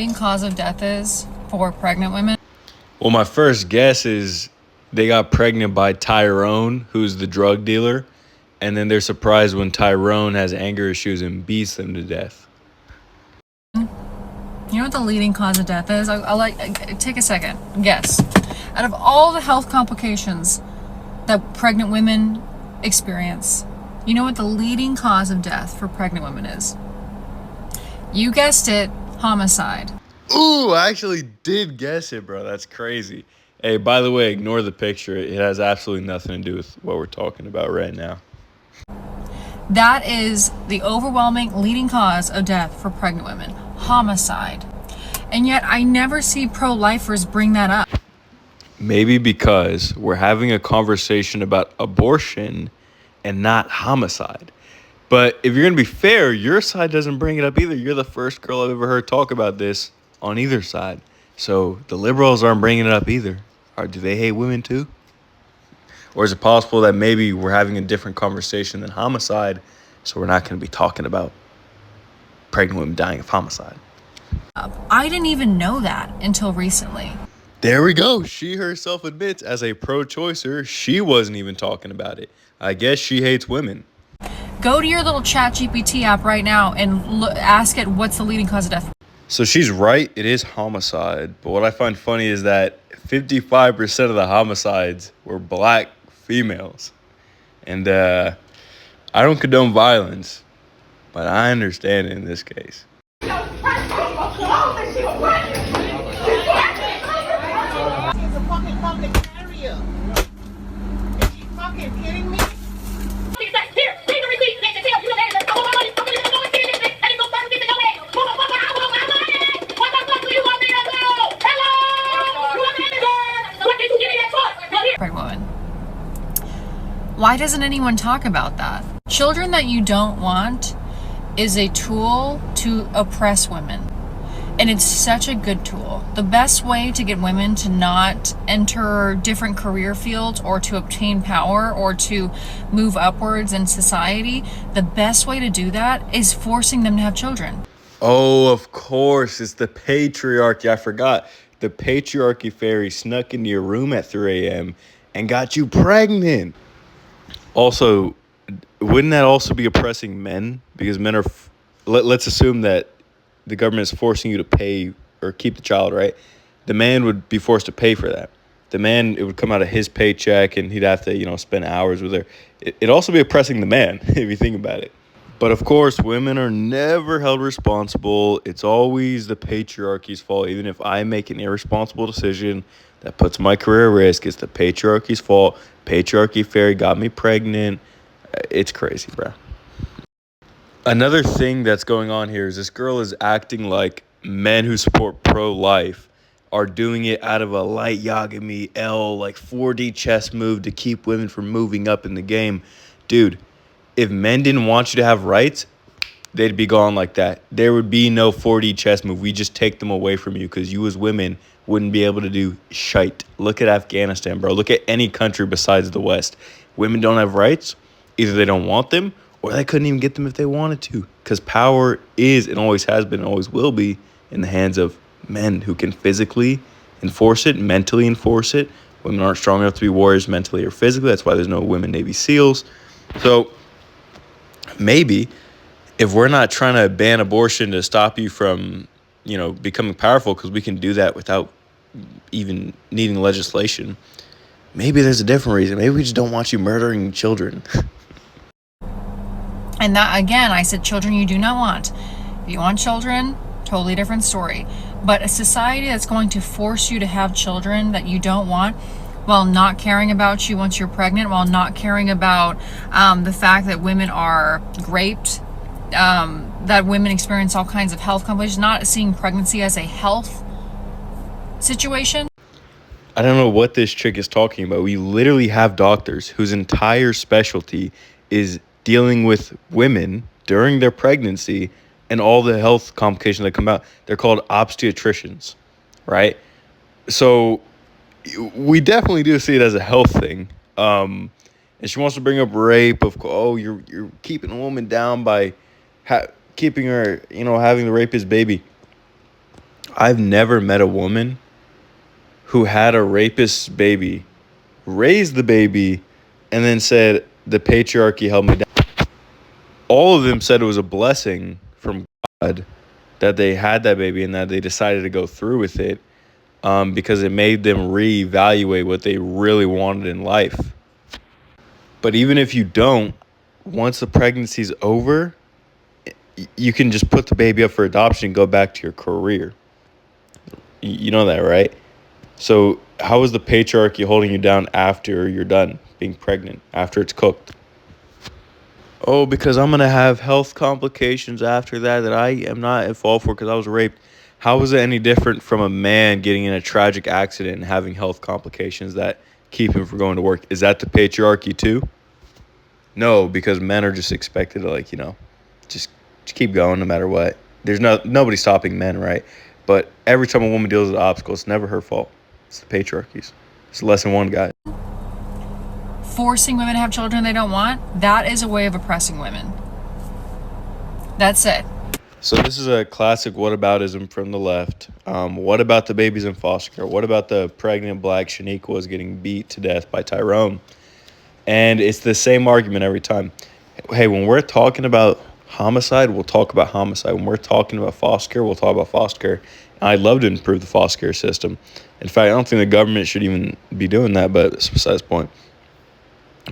Leading cause of death is for pregnant women? Well, my first guess is they got pregnant by Tyrone, who's the drug dealer, and then they're surprised when Tyrone has anger issues and beats them to death. You know what the leading cause of death is? Take a second. Guess. Out of all the health complications that pregnant women experience, you know what the leading cause of death for pregnant women is? You guessed it, homicide. Ooh, I actually did guess it, bro. That's crazy. Hey, by the way, ignore the picture. It has absolutely nothing to do with what we're talking about right now. That is the overwhelming leading cause of death for pregnant women, homicide. And yet I never see pro-lifers bring that up. Maybe because we're having a conversation about abortion and not homicide. But if you're going to be fair, your side doesn't bring it up either. You're the first girl I've ever heard talk about this on either side. So the liberals aren't bringing it up either. Or do they hate women too? Or is it possible that maybe we're having a different conversation than homicide, so we're not going to be talking about pregnant women dying of homicide? I didn't even know that until recently. There we go. She herself admits, as a pro-choicer, she wasn't even talking about it. I guess she hates women. Go to your little ChatGPT app right now and ask it what's the leading cause of death. So she's right, it is homicide. But what I find funny is that 55% of the homicides were black females. And I don't condone violence, but I understand it in this case. She's a fucking public carrier. Is she fucking kidding me? Here, read the receipt. What the fuck do you want me to do? Hello? You want me to go? What did you give me that for? Pregnant woman. Why doesn't anyone talk about that? Children that you don't want is a tool to oppress women. And it's such a good tool. The best way to get women to not enter different career fields or to obtain power or to move upwards in society, the best way to do that is forcing them to have children. Oh, of course. It's the patriarchy. I forgot. The patriarchy fairy snuck into your room at 3 a.m. and got you pregnant. Also, wouldn't that also be oppressing men? Because men are... let's assume that the government is forcing you to pay or keep the child, right? The man would be forced to pay for that. The man, it would come out of his paycheck and he'd have to, spend hours with her. It'd also be oppressing the man, if you think about it. But of course, women are never held responsible. It's always the patriarchy's fault. Even if I make an irresponsible decision that puts my career at risk, it's the patriarchy's fault. Patriarchy fairy got me pregnant. It's crazy, bro. Another thing that's going on here is this girl is acting like men who support pro-life are doing it out of a light Yagami L, like 4D chess move to keep women from moving up in the game. Dude, if men didn't want you to have rights, they'd be gone like that. There would be no 4D chess move. We just take them away from you because you as women wouldn't be able to do shite. Look at Afghanistan, bro. Look at any country besides the West. Women don't have rights. Either they don't want them or they couldn't even get them if they wanted to, because power is and always has been and always will be in the hands of men who can physically enforce it, mentally enforce it. Women aren't strong enough to be warriors mentally or physically. That's why there's no women Navy SEALs. So maybe if we're not trying to ban abortion to stop you from, becoming powerful, because we can do that without even needing legislation, maybe there's a different reason. Maybe we just don't want you murdering children. And that, again, I said children you do not want. If you want children, totally different story. But a society that's going to force you to have children that you don't want while not caring about you once you're pregnant, while not caring about the fact that women are raped, that women experience all kinds of health complications, not seeing pregnancy as a health situation. I don't know what this chick is talking about. We literally have doctors whose entire specialty is dealing with women during their pregnancy and all the health complications that come out. They're called obstetricians, right? So we definitely do see it as a health thing. And she wants to bring up rape you're keeping a woman down by keeping her, having the rapist baby. I've never met a woman who had a rapist baby, raised the baby, and then said the patriarchy held me down. All of them said it was a blessing from God that they had that baby and that they decided to go through with it, because it made them reevaluate what they really wanted in life. But even if you don't, once the pregnancy's over, you can just put the baby up for adoption and go back to your career. You know that, right? So how is the patriarchy holding you down after you're done being pregnant, after it's cooked? Oh, because I'm going to have health complications after that I am not at fault for because I was raped. How is it any different from a man getting in a tragic accident and having health complications that keep him from going to work? Is that the patriarchy too? No, because men are just expected to, like, just keep going no matter what. There's nobody stopping men, right? But every time a woman deals with an obstacle, it's never her fault. It's the patriarchy's. It's lesson one, guys. Forcing women to have children they don't want, that is a way of oppressing women. That's it. So this is a classic whataboutism from the left. What about the babies in foster care? What about the pregnant black Shaniqua was getting beat to death by Tyrone? And it's the same argument every time. Hey, when we're talking about homicide, we'll talk about homicide. When we're talking about foster care, we'll talk about foster care. And I'd love to improve the foster care system. In fact, I don't think the government should even be doing that, but it's besides the point.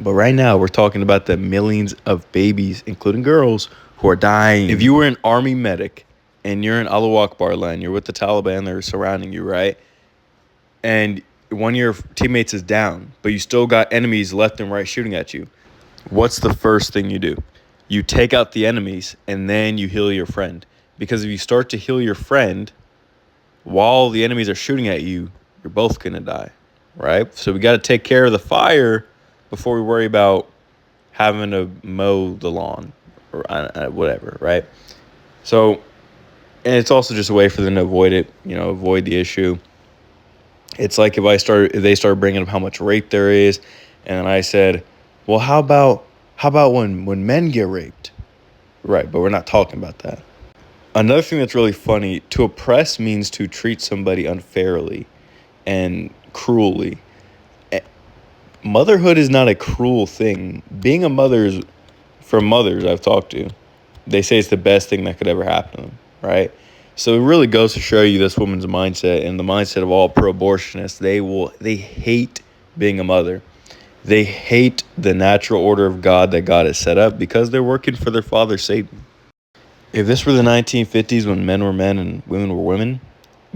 But right now, we're talking about the millions of babies, including girls, who are dying. If you were an army medic and you're in Allahu Akbar land, you're with the Taliban, they're surrounding you, right? And one of your teammates is down, but you still got enemies left and right shooting at you. What's the first thing you do? You take out the enemies and then you heal your friend. Because if you start to heal your friend while the enemies are shooting at you, you're both going to die, right? So we got to take care of the fire before we worry about having to mow the lawn or whatever, right? So, and it's also just a way for them to avoid it, avoid the issue. It's like if they start bringing up how much rape there is, and then I said, well, how about when men get raped? Right, but we're not talking about that. Another thing that's really funny, to oppress means to treat somebody unfairly and cruelly. Motherhood is not a cruel thing. Being a mother is, for mothers I've talked to, they say it's the best thing that could ever happen to them, right? So it really goes to show you this woman's mindset and the mindset of all pro-abortionists. They hate being a mother. They hate the natural order of God that God has set up because they're working for their father, Satan. If this were the 1950s when men were men and women were women,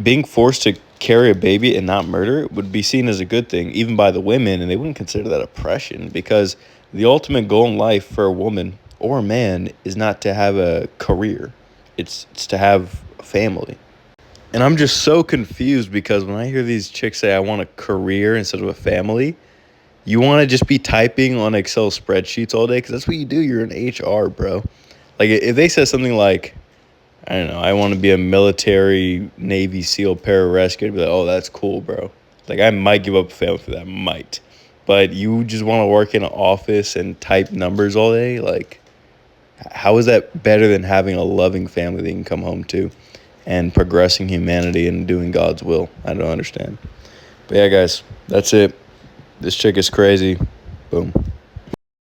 being forced to carry a baby and not murder would be seen as a good thing, even by the women, and they wouldn't consider that oppression because the ultimate goal in life for a woman or a man is not to have a career. It's to have a family. And I'm just so confused because when I hear these chicks say I want a career instead of a family, you want to just be typing on Excel spreadsheets all day because that's what you do. You're in HR, bro. Like if they said something like, I don't know, I want to be a military Navy SEAL pararescue, I'd be like, oh, that's cool, bro. Like I might give up a family for that, might. But you just want to work in an office and type numbers all day? Like, how is that better than having a loving family that you can come home to and progressing humanity and doing God's will? I don't understand. But yeah, guys, that's it. This chick is crazy. Boom.